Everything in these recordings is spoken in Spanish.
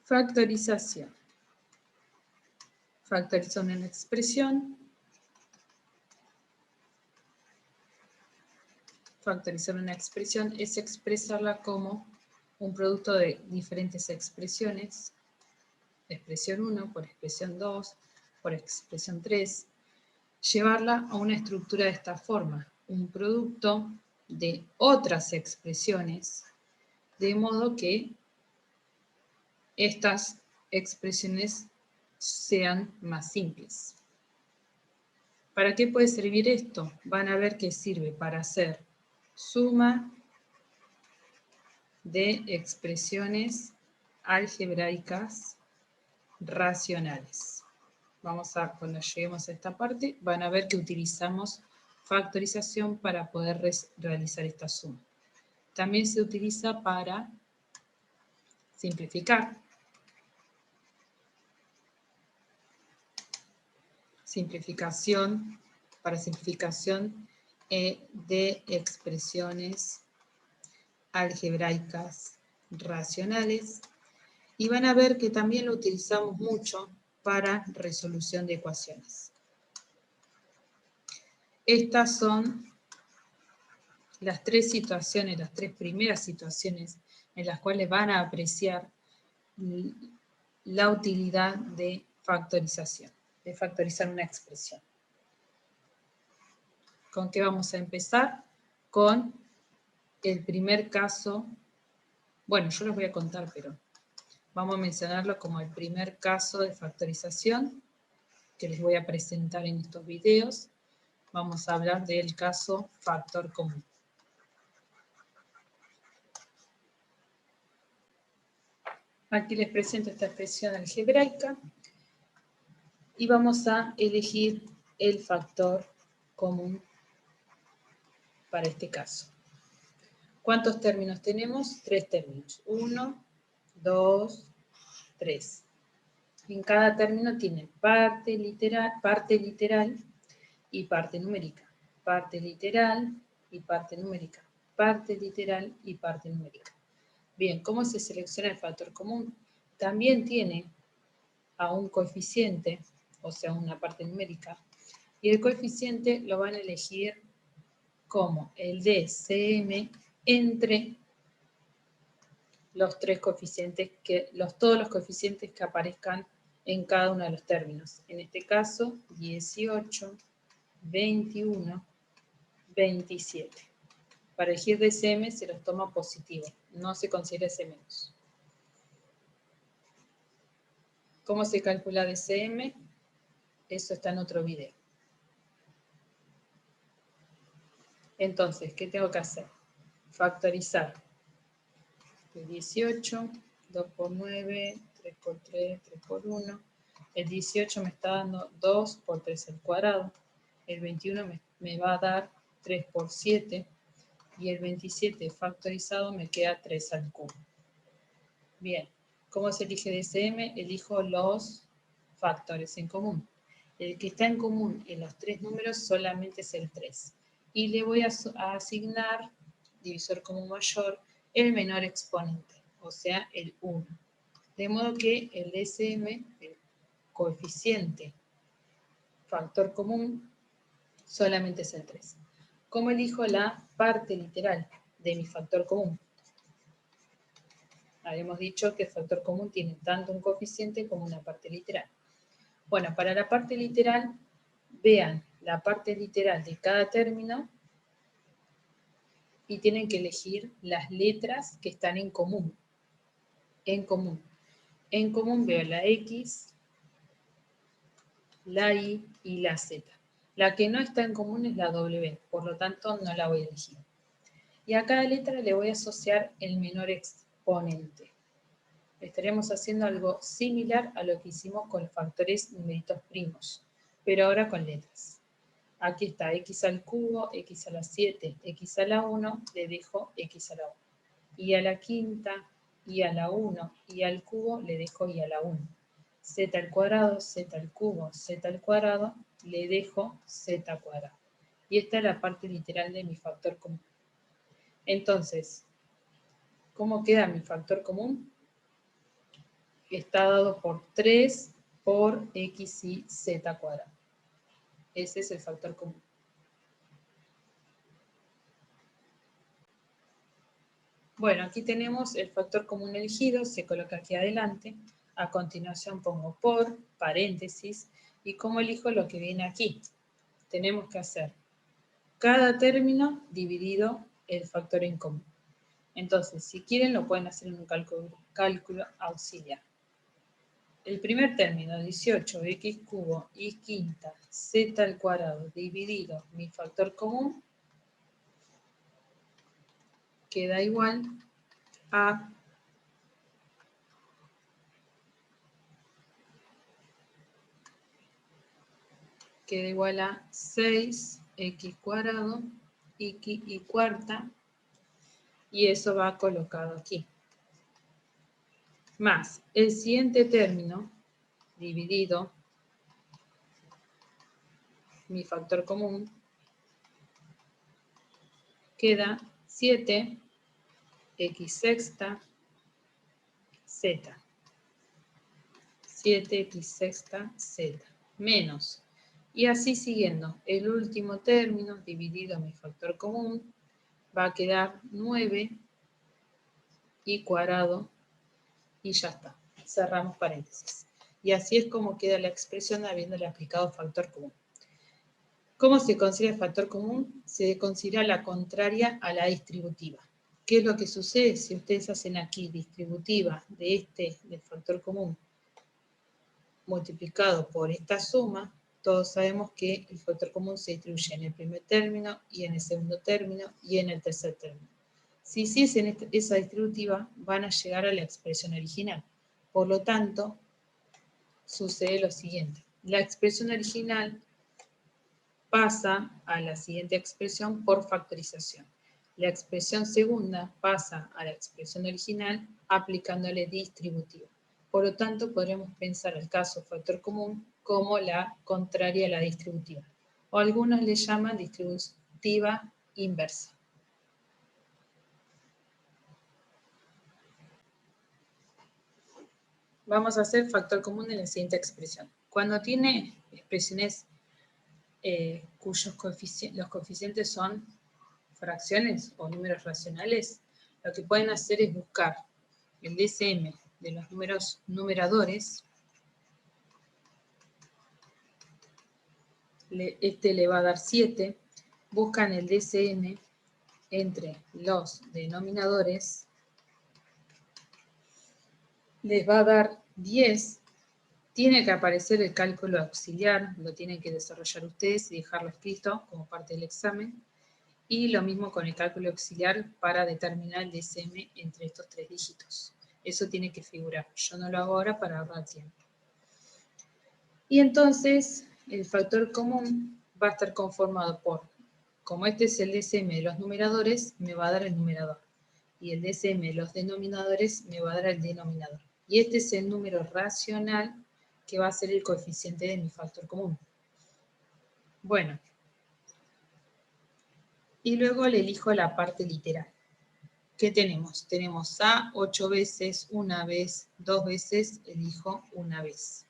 Factorización. Factorizar una expresión. Factorizar una expresión es expresarla como un producto de diferentes expresiones. Expresión 1 por expresión 2 por expresión 3. Llevarla a una estructura de esta forma. Un producto de otras expresiones, de modo que estas expresiones sean más simples. ¿Para qué puede servir esto? Van a ver que sirve para hacer suma de expresiones algebraicas racionales. Cuando lleguemos a esta parte, van a ver que utilizamos factorización para poder realizar esta suma. También se utiliza para simplificar. Para simplificación de expresiones algebraicas racionales. Y van a ver que también lo utilizamos mucho para resolución de ecuaciones. Estas son las tres primeras situaciones en las cuales van a apreciar la utilidad de factorización, de factorizar una expresión. ¿Con qué vamos a empezar? Con el primer caso. Bueno, yo los voy a contar, pero vamos a mencionarlo como el primer caso de factorización que les voy a presentar en estos videos. Vamos a hablar del caso factor común. Aquí les presento esta expresión algebraica y vamos a elegir el factor común para este caso. ¿Cuántos términos tenemos? 3 términos. 1, 2, 3. En cada término tiene parte literal y parte numérica. Parte literal y parte numérica. Parte literal y parte numérica. Bien, ¿cómo se selecciona el factor común? También tiene a un coeficiente, o sea, una parte numérica, y el coeficiente lo van a elegir como el de CM entre los tres coeficientes, todos los coeficientes que aparezcan en cada uno de los términos. En este caso, 18, 21, 27. Para elegir DCM se los toma positivo, no se considera ese menos. ¿Cómo se calcula DCM? Eso está en otro video. Entonces, ¿qué tengo que hacer? Factorizar. 18, 2 por 9, 3 por 3, 3 por 1. El 18 me está dando 2 por 3 al cuadrado. El 21 me va a dar 3 por 7. Y el 27 factorizado me queda 3 al cubo. Bien, ¿cómo se elige DCM? Elijo los factores en común. El que está en común en los tres números solamente es el 3. Y le voy a asignar, divisor común mayor, el menor exponente, o sea, el 1. De modo que el DCM, el coeficiente factor común, solamente es el 3. ¿Cómo elijo la parte literal de mi factor común? Habíamos dicho que el factor común tiene tanto un coeficiente como una parte literal. Bueno, para la parte literal, vean la parte literal de cada término y tienen que elegir las letras que están en común. En común. En común veo la X, la Y y la Z. La que no está en común es la W, por lo tanto no la voy a elegir. Y a cada letra le voy a asociar el menor exponente. Estaremos haciendo algo similar a lo que hicimos con los factores numeritos primos, pero ahora con letras. Aquí está x al cubo, x a la 7, x a la 1, le dejo x a la 1. Y a la quinta, y a la 1, y al cubo le dejo y a la 1. Z al cuadrado, z al cubo, z al cuadrado, le dejo z cuadrado. Y esta es la parte literal de mi factor común. Entonces, ¿cómo queda mi factor común? está dado por 3 por x y z cuadrado. Ese es el factor común. Bueno, aquí tenemos el factor común elegido, se coloca aquí adelante. A continuación pongo por, paréntesis, y como elijo lo que viene aquí. Tenemos que hacer cada término dividido el factor en común. Entonces, si quieren, lo pueden hacer en un cálculo auxiliar. El primer término, 18x cubo y quinta z al cuadrado dividido mi factor común, queda igual a queda igual a 6x cuadrado y cuarta, y eso va colocado aquí. Más el siguiente término dividido mi factor común, queda 7x sexta z. 7x sexta z menos. Y así siguiendo, el último término dividido mi factor común va a quedar 9 y cuadrado y ya está. Cerramos paréntesis. Y así es como queda la expresión habiéndole aplicado factor común. ¿Cómo se considera el factor común? Se considera la contraria a la distributiva. ¿Qué es lo que sucede si ustedes hacen aquí distributiva del factor común multiplicado por esta suma? Todos sabemos que el factor común se distribuye en el primer término y en el segundo término y en el tercer término. Si hiciesen esa distributiva, van a llegar a la expresión original. Por lo tanto, sucede lo siguiente. La expresión original pasa a la siguiente expresión por factorización. La expresión segunda pasa a la expresión original aplicándole distributiva. Por lo tanto, podremos pensar el caso factor común como la contraria a la distributiva. O algunos le llaman distributiva inversa. Vamos a hacer factor común en la siguiente expresión. Cuando tiene expresiones cuyos los coeficientes son fracciones o números racionales, lo que pueden hacer es buscar el DCM de los números numeradores. Este le va a dar 7. Buscan el DCM entre los denominadores. Les va a dar 10. Tiene que aparecer el cálculo auxiliar, lo tienen que desarrollar ustedes y dejarlo escrito como parte del examen. Y lo mismo con el cálculo auxiliar para determinar el DCM entre estos 3 dígitos. Eso tiene que figurar. Yo no lo hago ahora para ahorrar tiempo. Y entonces el factor común va a estar conformado por, como este es el DCM de los numeradores, me va a dar el numerador. Y el DCM de los denominadores me va a dar el denominador. Y este es el número racional que va a ser el coeficiente de mi factor común. Bueno. Y luego le elijo la parte literal. ¿Qué tenemos? Tenemos A 8 veces, una vez, 2 veces, elijo una vez.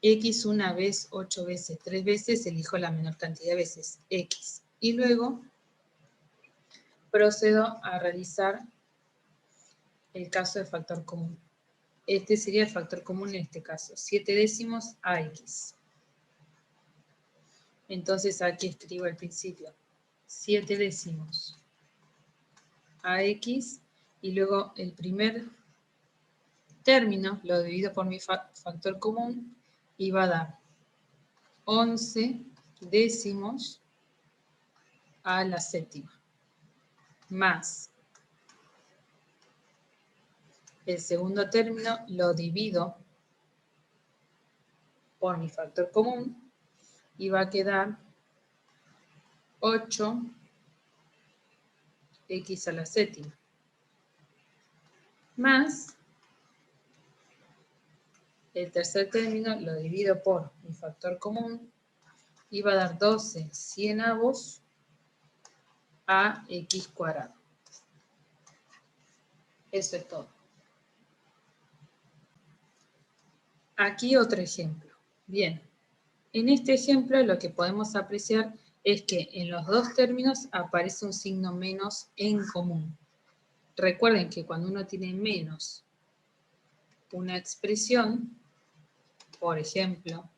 X una vez, 8 veces, 3 veces, elijo la menor cantidad de veces, X. Y luego procedo a realizar el caso de factor común. Este sería el factor común en este caso, 7 décimos a X. Entonces aquí escribo al principio 7 décimos a X y luego el primer término lo divido por mi factor común y va a dar 11 décimos a la séptima, más el segundo término lo divido por mi factor común y va a quedar 8x a la séptima, más el tercer término lo divido por mi factor común y va a dar 12 cienavos a x cuadrado. Eso es todo. Aquí otro ejemplo. Bien, en este ejemplo lo que podemos apreciar es que en los dos términos aparece un signo menos en común. Recuerden que cuando uno tiene menos una expresión, por ejemplo,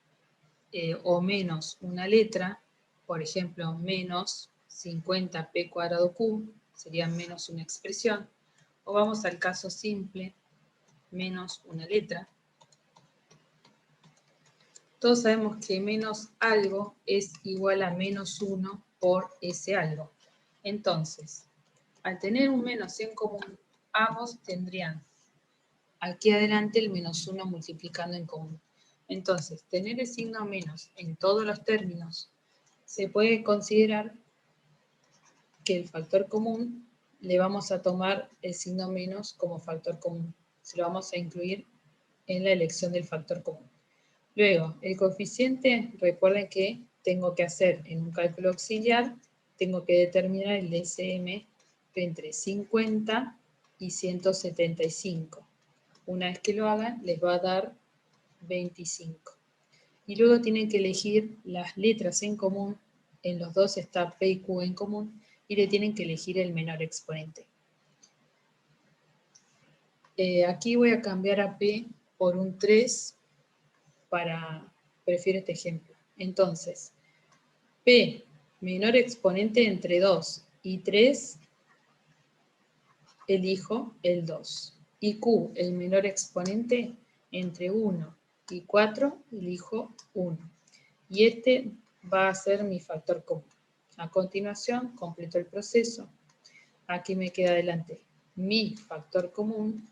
o menos una letra, por ejemplo, menos 50p cuadrado q, sería menos una expresión, o vamos al caso simple, menos una letra. Todos sabemos que menos algo es igual a menos 1 por ese algo. Entonces, al tener un menos en común, ambos tendrían aquí adelante el menos 1 multiplicando en común. Entonces, tener el signo menos en todos los términos, se puede considerar que el factor común le vamos a tomar el signo menos como factor común. Se lo vamos a incluir en la elección del factor común. Luego, el coeficiente, recuerden que tengo que hacer en un cálculo auxiliar, tengo que determinar el DSM entre 50 y 175. Una vez que lo hagan, les va a dar 25. Y luego tienen que elegir las letras en común. En los dos está P y Q en común. Y le tienen que elegir el menor exponente. Aquí voy a cambiar a P por un 3 prefiero este ejemplo. Entonces, P menor exponente entre 2 y 3, elijo el 2. Y Q, el menor exponente entre 1 y 4, elijo 1. Y este va a ser mi factor común. A continuación, completo el proceso. Aquí me queda adelante mi factor común.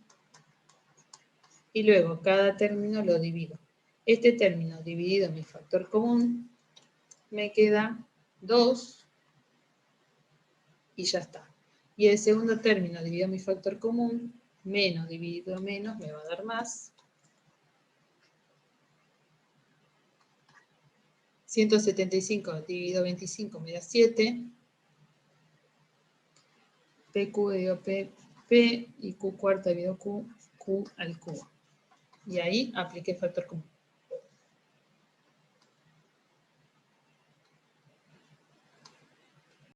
Y luego cada término lo divido. Este término dividido en mi factor común me queda 2 y ya está. Y el segundo término dividido en mi factor común, menos dividido menos, me va a dar más. 175 dividido 25 me da 7. PQ dividido P y Q cuarta dividido Q al cubo. Y ahí apliqué el factor común.